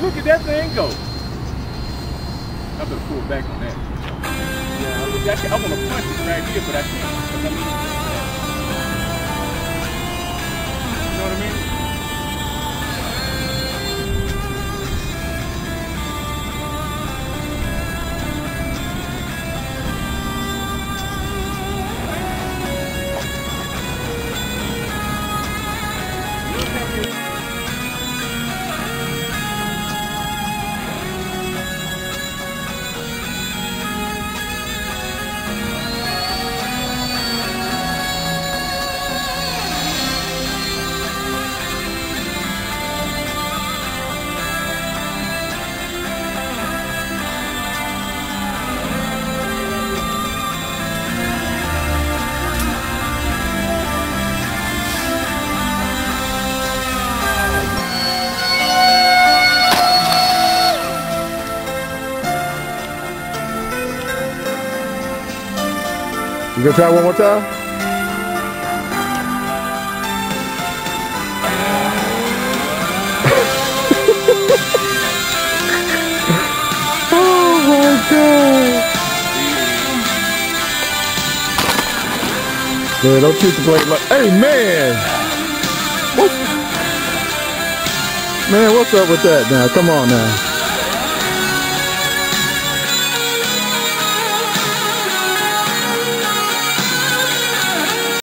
look at that thing go. I'm gonna pull back on that. Yeah, I want to punch it right here, but I can't. You know what I mean? You gonna try one more time? Oh my God. Man, don't treat the plate like, hey man. Man, what's up with that now? Come on now.